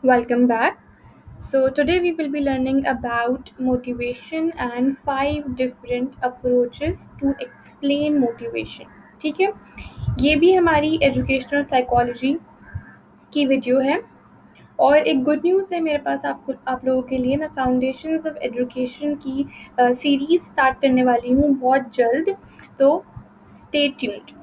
Welcome back. So, today we will be learning about motivation and five different approaches to explain motivation. ठीक है, ये भी हमारी educational psychology की video है और एक गुड न्यूज़ है मेरे पास आप लोगों के लिए। मैं फाउंडेशंस ऑफ एजुकेशन की सीरीज़ स्टार्ट करने वाली हूँ बहुत जल्द, तो स्टे ट्यून्ड।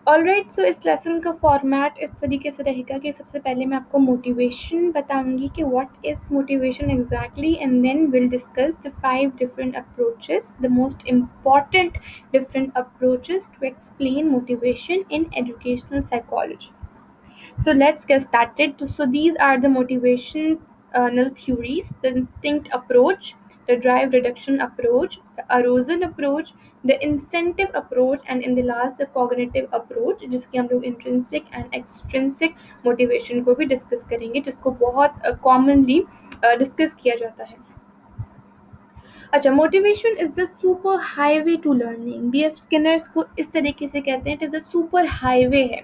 ऑलराइट, सो इस लेसन का फॉर्मेट इस तरीके से रहेगा कि सबसे पहले मैं आपको मोटिवेशन बताऊंगी कि what is motivation exactly, and then will discuss the five different approaches, the most important different approaches to explain motivation in educational psychology. So let's get started. So these are the motivational theories: the instinct approach, the drive reduction approach, the arousal approach, the incentive approach, and in the last the cognitive approach, जिसकी हम लोग intrinsic and extrinsic motivation को भी discuss करेंगे, जिसको बहुत commonly discuss किया जाता है. अच्छा, motivation is the super highway to learning. B F Skinner's को इस तरीके से कहते हैं, it is a super highway है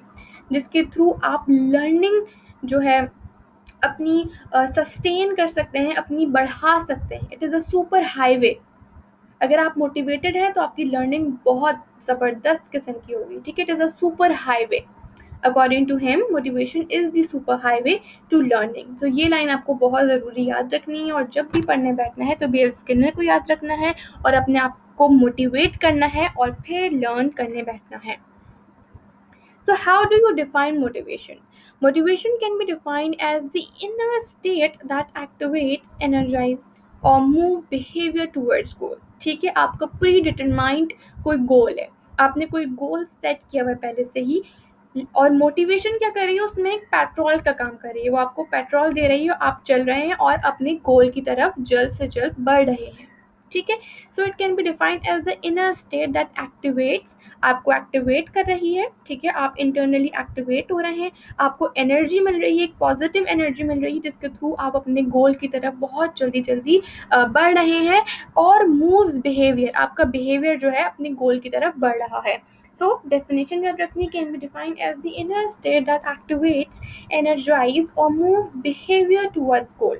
जिसके थ्रू आप लर्निंग जो है अपनी सस्टेन कर सकते हैं, अपनी बढ़ा सकते हैं. It is a super highway. अगर आप मोटिवेटेड हैं तो आपकी लर्निंग बहुत ज़बरदस्त किस्म की होगी. ठीक है, it is a super highway. According to him, motivation is the super highway to learning. तो ये लाइन आपको बहुत ज़रूरी याद रखनी है, और जब भी पढ़ने बैठना है तो बी एफ स्किनर को याद रखना है और अपने आप को मोटिवेट करना है और फिर लर्न करने बैठना है. So, how do you define motivation? Motivation can be defined as the inner state that activates, energizes, or move behavior towards goal. ठीक है, आपका प्री डिटरमाइंड कोई गोल है, आपने कोई गोल सेट किया हुआ है पहले से ही, और मोटिवेशन क्या कर रही है, उसमें एक पेट्रोल का काम कर रही है. वो आपको पेट्रोल दे रही है, आप चल रहे हैं और अपने गोल की तरफ जल्द से जल्द बढ़ रहे हैं. ठीक है, so it can be defined as the inner state that activates. आपको एक्टिवेट कर रही है. ठीक है, आप इंटरनली एक्टिवेट हो रहे हैं, आपको एनर्जी मिल रही है, एक पॉजिटिव एनर्जी मिल रही है जिसके थ्रू आप अपने गोल की तरफ बहुत जल्दी जल्दी बढ़ रहे हैं. और मूव्स बिहेवियर, आपका बिहेवियर जो है अपने गोल की तरफ बढ़ रहा है. So, definition याद रखनी, can be defined as the inner state that activates, energizes, or moves behavior towards goal.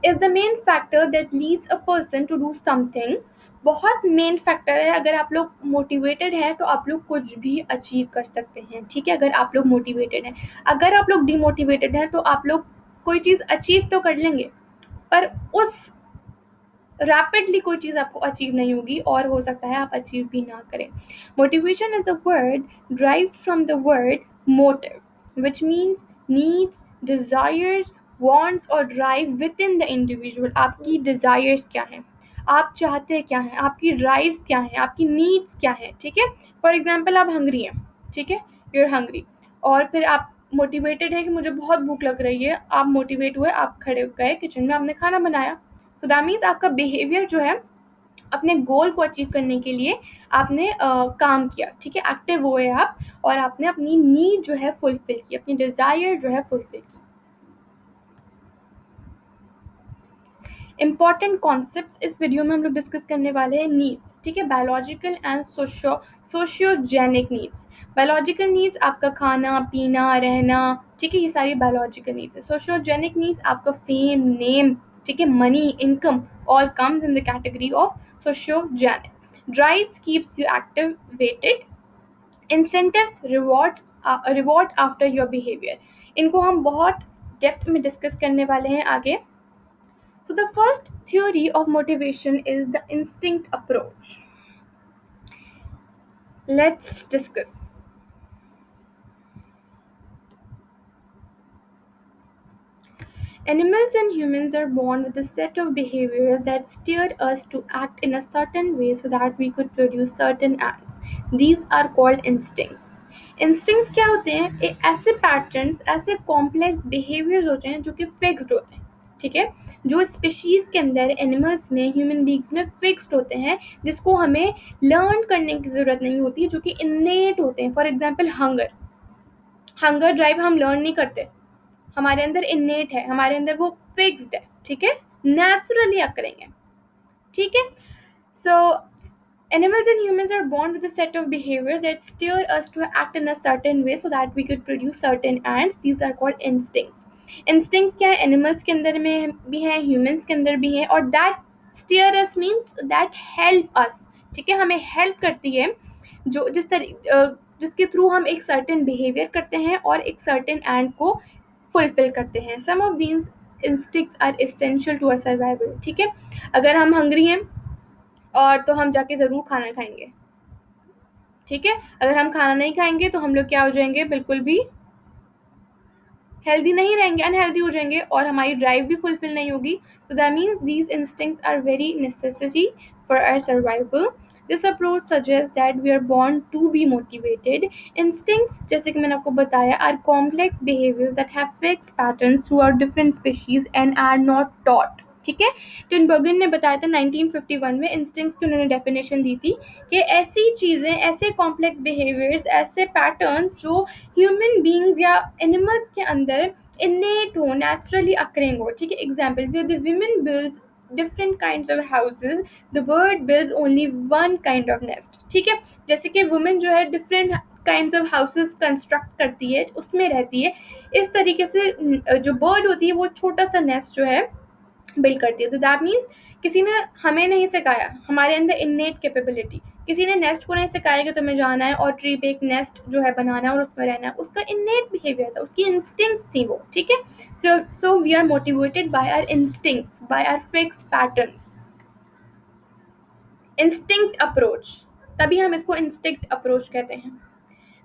Is the main factor that leads a person to do something. बहुत मेन फैक्टर है. अगर आप लोग मोटिवेटेड हैं तो आप लोग कुछ भी अचीव कर सकते हैं. ठीक है, अगर आप लोग मोटिवेटेड हैं. अगर आप लोग डिमोटिवेटेड हैं तो आप लोग कोई चीज़ अचीव तो कर लेंगे, पर उस रैपिडली कोई चीज़ आपको अचीव नहीं होगी, और हो सकता है आप अचीव भी ना करें. Motivation is a word derived from the word motive, which means needs, desires, wants और drive within the individual. आपकी डिज़ायर्स क्या हैं, आप चाहते क्या हैं, आपकी ड्राइव्स क्या हैं, आपकी नीड्स क्या हैं. ठीक है, फॉर एग्जाम्पल आप हंग्री हैं. ठीक है, यू आर हंग्री, और फिर आप मोटिवेटेड है कि मुझे बहुत भूख लग रही है. आप मोटिवेट हुए, आप खड़े गए किचन में, आपने खाना बनाया. तो दैट मीन्स आपका बिहेवियर जो है अपने गोल को अचीव करने के लिए आपने काम किया. ठीक है, एक्टिव हुए आप, और आपने अपनी नीड जो है फुलफिल की, अपनी डिज़ायर जो है फुलफिल की. इंपॉर्टेंट कॉन्सेप्ट्स इस वीडियो में हम लोग डिस्कस करने वाले हैं. नीड्स, ठीक है, biological and sociogenic needs. Biological needs आपका खाना पीना रहना. ठीक है, ये सारी बायोलॉजिकल नीड्स है. सोशियोजेनिक नीड्स आपका फेम, नेम, ठीक है, money, income, all comes in the category of sociogenic. Drives keeps you activated. Incentives reward after your behavior. इनको हम बहुत डेप्थ में डिस्कस करने वाले हैं आगे. So the first theory of motivation is the instinct approach. Let's discuss. Animals and humans are born with a set of behaviors that steer us to act in a certain way so that we could produce certain acts. These are called instincts. Instincts क्या होते हैं, ऐसे patterns, ऐसे complex behaviours होते हैं जो कि fixed होते हैं. ठीक है, जो स्पीशीज़ के अंदर, एनिमल्स में, ह्यूमन बींग्स में फिक्स्ड होते हैं, जिसको हमें लर्न करने की ज़रूरत नहीं होती, जो कि इन्नेट होते हैं. For example hunger, hunger drive हम लर्न नहीं करते, हमारे अंदर इन्नेट है, हमारे अंदर वो फिक्स्ड है. ठीक है, नेचुरली आप करेंगे. ठीक है, सो animals and humans are born with a set of behaviors that steer us to act in a certain way so that we could produce certain ends. These are called instincts. Instinct क्या है, animals के अंदर में भी है, humans के अंदर भी है, और that steer us means that help us, ठीक है, हमें हेल्प करती है, जो जिसके थ्रू हम एक सर्टेन बिहेवियर करते हैं और एक सर्टेन एंड को फुलफिल करते हैं। Some of these instincts are essential to our survival, ठीक है, अगर हम हंग्री हैं और तो हम जाके ज़रूर खाना खाएंगे, ठीक है, अगर हम खाना नहीं खाएंगे तो हम लोग क्या हो जाएंगे, बिल्कुल भी हेल्दी नहीं रहेंगे, अनहेल्दी हो जाएंगे, और हमारी ड्राइव भी फुलफिल नहीं होगी। So that means these instincts are very necessary for our survival. This approach suggest that we are born to be motivated. Instincts, जैसे कि मैंने आपको बताया, are complex behaviours that have fixed patterns throughout different species and are not taught, ठीक है। टिनबर्गन ने बताया था 1951 में, इंस्टिंक्ट्स की उन्होंने डेफिनेशन दी थी कि ऐसी चीज़ें, ऐसे कॉम्प्लेक्स बिहेवियर्स, ऐसे पैटर्न्स जो ह्यूमन बींग्स या एनिमल्स के अंदर इनेट हो, नेचुरली अकरिंग हो, ठीक है। Example, where the women builds different kinds of houses, the bird builds only one kind of nest, ठीक है। जैसे कि वुमेन जो है different kinds of houses construct करती है, उसमें रहती है, इस तरीके से जो बर्ड होती है वो छोटा सा नेस्ट जो है बिल्ड करती है। तो दैट मीन्स किसी ने हमें नहीं सिखाया, हमारे अंदर इन्नेट कैपेबिलिटी, किसी ने नेस्ट को नहीं सिखाया कि तुम्हें जाना है और ट्री पे एक नेस्ट जो है बनाना है और उसमें रहना है, उसका इन्नेट बिहेवियर था, उसकी इंस्टिंक्ट्स थी वो, ठीक है। So we are motivated by our instincts, by our fixed patterns. Instinct approach, तभी हम इसको इंस्टिंक्ट अप्रोच कहते हैं।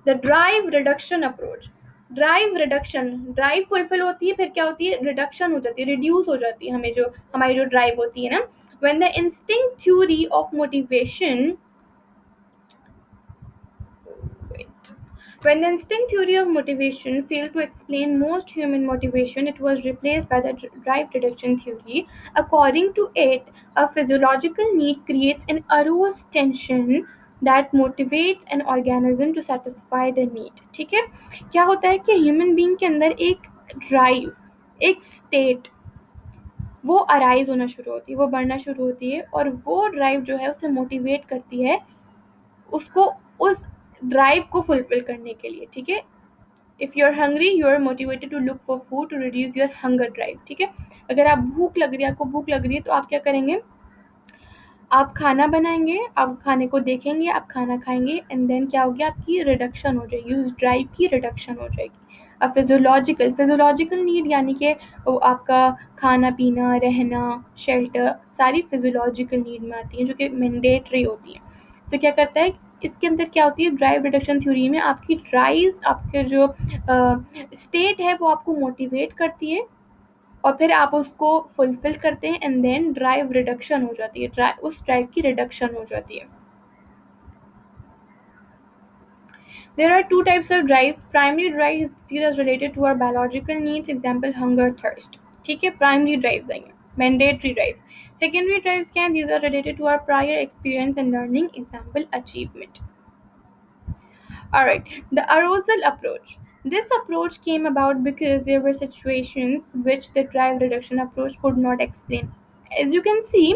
The drive reduction approach, drive reduction, drive fulfil होती है, फिर क्या होती है, रिडक्शन हो जाती है, रिड्यूस हो जाती है, हमें जो हमारी जो ड्राइव होती है ना। When the instinct theory of motivation, when the instinct theory of motivation failed to explain most human motivation, it was replaced by the drive reduction theory. According to it, a physiological need creates an aroused tension that motivates an organism to satisfy the need, ठीक है। क्या होता है कि human being के अंदर एक drive, एक स्टेट वो अराइज होना शुरू होती है, वो बढ़ना शुरू होती है, और वो ड्राइव जो है उसे मोटिवेट करती है, उसको उस ड्राइव को फुलफिल करने के लिए, ठीक है। If you are hungry, you are motivated to look for food to reduce your hunger drive, ठीक है। अगर आप भूख लग रही है, आपको भूख लग रही है, तो आप क्या करेंगे, आप खाना बनाएंगे, आप खाने को देखेंगे, आप खाना खाएंगे, एंड देन क्या होगी, आपकी रिडक्शन हो जाएगी, उस ड्राइव की रिडक्शन हो जाएगी। अब फिजियोलॉजिकल नीड यानी कि वो आपका खाना पीना, रहना, शेल्टर, सारी फिजियोलॉजिकल नीड में आती हैं, जो कि मैंडेटरी होती हैं। सो क्या करता है, इसके अंदर क्या होती है, ड्राइव रिडक्शन थ्योरी में आपकी ड्राइव, आपके जो स्टेट है वो आपको मोटिवेट करती है, और फिर आप उसको फुलफिल करते हैं, एंड देन ड्राइव रिडक्शन हो जाती है, उस ड्राइव की रिडक्शन हो जाती है। There are two types of drives. Primary drives is related to our biological needs. Example, hunger, thirst. ठीक है, प्राइमरी ड्राइव्स आएंगे, मैंडेटरी ड्राइव्स। सेकेंडरी ड्राइव्स क्या हैं, these are related to our prior experience and learning. Example, achievement. Alright, the arousal approach. This approach came about because there were situations which the drive reduction approach could not explain. As you can see,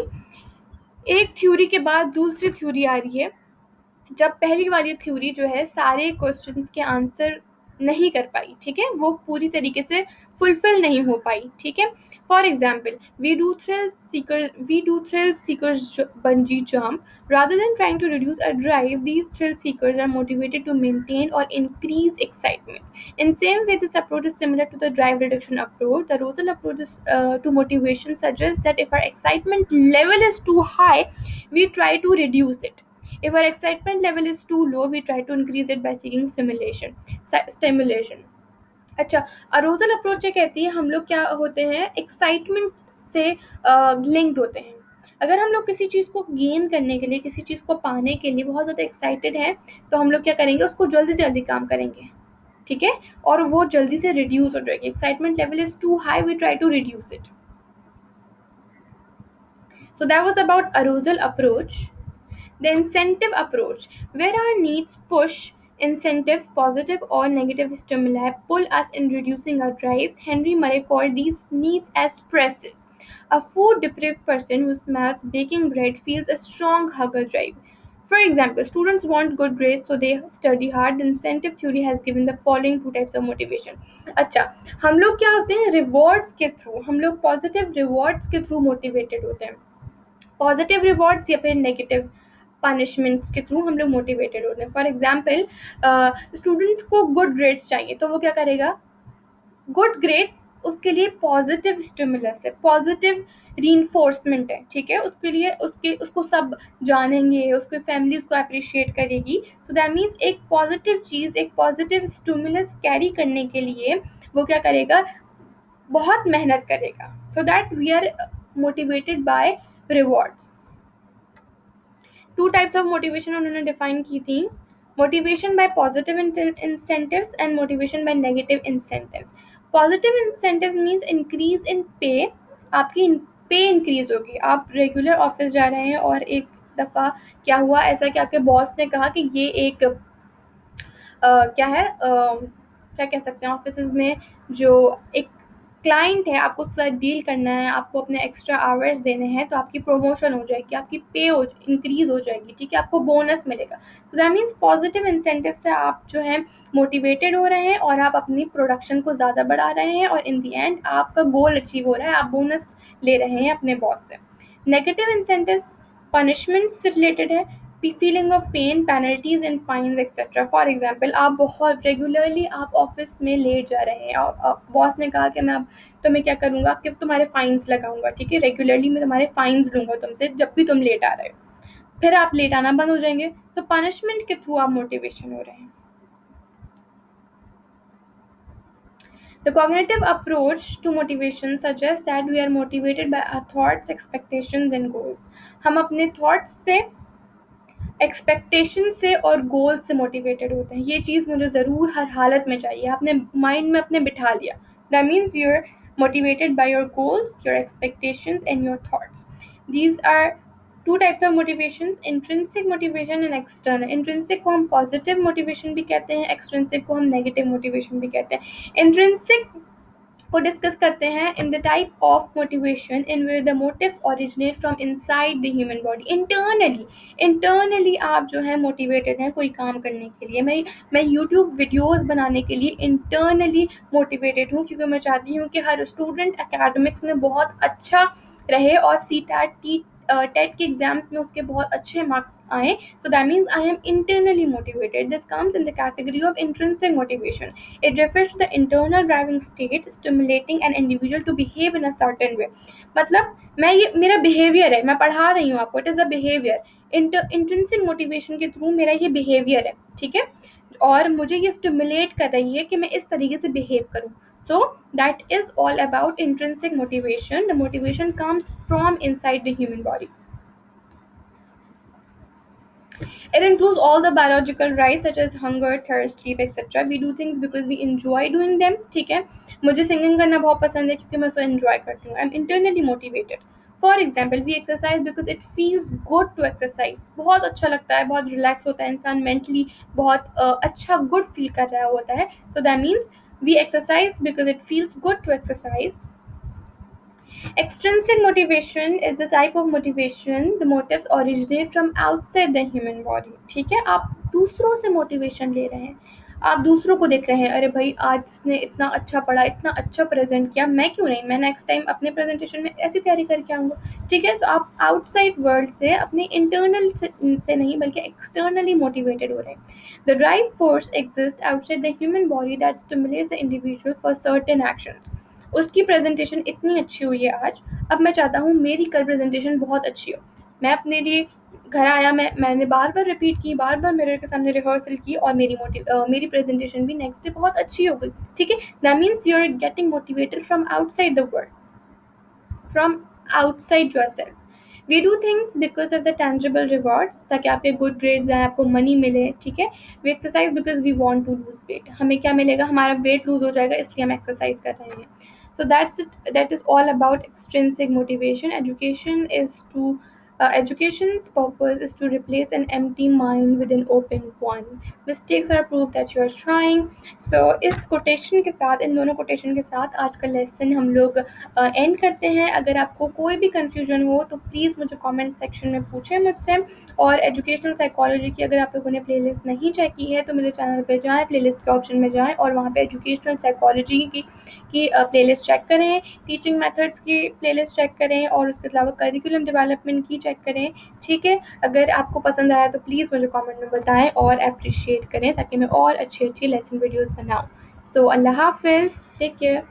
एक theory के बाद दूसरी theory आ रही है। जब पहली वाली theory जो है सारे क्वेश्चंस के आंसर नहीं कर पाई, ठीक है, वो पूरी तरीके से फुलफिल नहीं हो पाई, ठीक है। For example, we do thrill seekers bungee jump, rather than trying to reduce a drive, these thrill seekers are motivated to maintain or increase excitement. In same way, this approach is similar to the drive reduction approach. The Rosal approach to motivation suggests that if our excitement level is too high, we try to reduce it. If our excitement level is too low, we try to increase it by seeking stimulation. अच्छा, अरोजल approach ये कहती है, हम लोग क्या होते हैं, excitement से लिंक्ड होते हैं। अगर हम लोग किसी चीज़ को गेन करने के लिए, किसी चीज़ को पाने के लिए बहुत ज़्यादा एक्साइटेड हैं, तो हम लोग क्या करेंगे, उसको जल्दी जल्दी काम करेंगे, ठीक है, और वो जल्दी से रिड्यूस हो जाएगी। Excitement level is too high, we try to reduce it. So that was about arousal approach. The incentive approach, where our needs push, incentives, positive or negative stimuli pull us in reducing our drives. Henry Murray called these needs as presses. A food deprived person who smells baking bread feels a strong hunger drive. For example, students want good grades, so they study hard. Incentive theory has given the following two types of motivation. अच्छा, हम लोग क्या होते हैं, rewards के through, हम लोग positive rewards के थ्रू मोटिवेटेड होते हैं. पॉजिटिव रिवॉर्ड्स या फिर नेगेटिव पनिशमेंट्स के थ्रू हम लोग मोटिवेटेड होते हैं. फॉर एग्जाम्पल, स्टूडेंट्स को गुड ग्रेड्स चाहिए, तो वो क्या करेगा, गुड ग्रेड उसके लिए पॉजिटिव स्टिमुलस है, पॉजिटिव रीइंफोर्समेंट है. ठीक है, उसके लिए उसको सब जानेंगे, उसकी फैमिली उसको अप्रिशिएट करेगी. सो दैट मीन्स एक पॉजिटिव चीज़, एक पॉजिटिव स्टिमुलस कैरी करने के लिए वो क्या करेगा, बहुत मेहनत करेगा. So that we are motivated by rewards. Two types of motivation उन्होंने डिफाइन की थी. Motivation by positive incentives and motivation by negative incentives. Positive incentive means increase in pay. आपकी पे इंक्रीज होगी. आप रेगुलर ऑफिस जा रहे हैं और एक दफ़ा क्या हुआ ऐसा कि आपके बॉस ने कहा कि ये एक क्या है, क्या कह सकते हैं, ऑफिस में जो एक क्लाइंट है, आपको उसके साथ डील करना है, आपको अपने एक्स्ट्रा आवर्स देने हैं, तो आपकी प्रमोशन हो जाएगी, आपकी पे हो इंक्रीज हो जाएगी. ठीक है, आपको बोनस मिलेगा. सो दैट मीन्स पॉजिटिव इंसेंटिव से आप जो है मोटिवेटेड हो रहे हैं और आप अपनी प्रोडक्शन को ज़्यादा बढ़ा रहे हैं और इन दी एंड आपका गोल अचीव हो रहा है, आप बोनस ले रहे हैं अपने बॉस से. नेगेटिव इंसेंटिव्स पनिशमेंट से रिलेटेड है. Feeling of pain, penalties and fines etcetera. For example, आप बहुत रेगुलरली आप ऑफिस में लेट जा रहे हैं और बॉस ने कहा कि मैं अब तुम्हें क्या करूँगा, कि तुम्हारे फाइन्स लगाऊंगा. ठीक है, रेगुलरली मैं तुम्हारे फाइन्स लूँगा तुमसे जब भी तुम लेट आ रहे हो. फिर आप लेट आना बंद हो जाएंगे. सो पनिशमेंट के थ्रू आप मोटिवेशन हो रहे हैं. The cognitive approach to motivation suggests that we are motivated by our thoughts, expectations and goals. हम अपने thoughts से, एक्सपेक्टेशन से और गोल से मोटिवेटेड होते हैं. ये चीज़ मुझे ज़रूर हर हालत में चाहिए. आपने माइंड में अपने बिठा लिया, that means you are motivated by your goals, your expectations and your thoughts. These are two types of motivation, intrinsic motivation and external. Intrinsic को हम पॉजिटिव मोटिवेशन भी कहते हैं, एक्सट्रिंसिक को हम नेगेटिव मोटिवेशन भी कहते हैं. इंट्रिंसिक को डिस्कस करते हैं in the type of motivation in where the motives originate from inside the human body. Internally आप जो है मोटिवेटेड हैं कोई काम करने के लिए. मैं यूट्यूब वीडियोस बनाने के लिए इंटरनली मोटिवेटेड हूँ, क्योंकि मैं चाहती हूँ कि हर स्टूडेंट एकेडमिक्स में बहुत अच्छा रहे और सी टैट टेट के एग्जाम्स में उसके बहुत अच्छे मार्क्स आए. सो that means I am internally motivated. This comes in the category of intrinsic motivation. It refers to the internal driving state stimulating an individual to behave in a certain way. मतलब मैं ये मेरा behaviour है, मैं पढ़ा रही हूँ आपको, it is a behaviour. Intrinsic motivation के थ्रू मेरा ये बिहेवियर है. ठीक है, और मुझे ये स्टिमुलेट कर रही है कि मैं इस तरीके से बिहेव करूँ. So that is all about intrinsic motivation. The motivation comes from inside the human body. It includes all the biological drives such as hunger, thirst, sleep, etc. We do things because we enjoy doing them. ठीक है, मुझे singing करना बहुत पसंद है क्योंकि मैं उसको enjoy करती हूँ. I'm internally motivated. For example, we exercise because it feels good to exercise. बहुत अच्छा लगता है, बहुत relax होता है इंसान, mentally बहुत अच्छा good feel कर रहा होता है. So that means we exercise because it feels good to exercise. Extrinsic motivation is the type of motivation the motives originate from outside the human body. ठीक है, आप दूसरों से मोटिवेशन ले रहे हैं, आप दूसरों को देख रहे हैं, अरे भाई आज इसने इतना अच्छा पढ़ा, इतना अच्छा प्रेजेंट किया, मैं क्यों नहीं, मैं नेक्स्ट टाइम अपने प्रेजेंटेशन में ऐसी तैयारी करके आऊँगा. ठीक है, तो आप आउटसाइड वर्ल्ड से, अपने इंटरनल से नहीं बल्कि एक्सटर्नली मोटिवेटेड हो रहे हैं. The drive force exist outside the human body that stimulates the individual for certain actions. उसकी प्रेजेंटेशन इतनी अच्छी हुई है आज, अब मैं चाहता हूँ मेरी कल प्रेजेंटेशन बहुत अच्छी हो. मैं अपने लिए घर आया, मैंने बार बार रिपीट की, बार बार मिरर के सामने रिहर्सल की और मेरी प्रेजेंटेशन भी नेक्स्ट डे बहुत अच्छी हो गई. ठीक है, that means you are getting motivated from outside the world, from outside yourself. We do things because of the tangible rewards, ताकि आपके गुड ग्रेड्स आए, आपको मनी मिले. ठीक है, we exercise because we want to lose weight. हमें क्या मिलेगा, हमारा वेट लूज हो जाएगा, इसलिए हम एक्सरसाइज कर रहे हैं. So that's it. That is all about extrinsic motivation. Education is to Education's purpose is to replace an empty mind with an open one. Mistakes are proof that you are trying. So इस quotation के साथ, इन दोनों quotation के साथ आज का lesson हम लोग एंड करते हैं. अगर आपको कोई भी कन्फ्यूजन हो तो प्लीज़ मुझे कमेंट सेक्शन में पूछें मुझसे. और एजुकेशनल साइकोलॉजी की अगर आप लोगों ने प्लेलिस्ट नहीं चेक की है तो मेरे चैनल पे जाएँ, प्लेलिस्ट के ऑप्शन में जाएँ और वहाँ पे एजुकेशनल साइकोलॉजी की प्लेलिस्ट चेक करें, टीचिंग मेथड्स की प्लेलिस्ट चेक करें और उसके अलावा करिकुलम डेवलपमेंट की चेक करें. ठीक है, अगर आपको पसंद आया तो प्लीज़ मुझे कमेंट में बताएं और अप्रिशिएट करें ताकि मैं और अच्छी अच्छी लेसन वीडियोज़ बनाऊँ. सो अल्लाह हाफ़िज़, टेक केयर.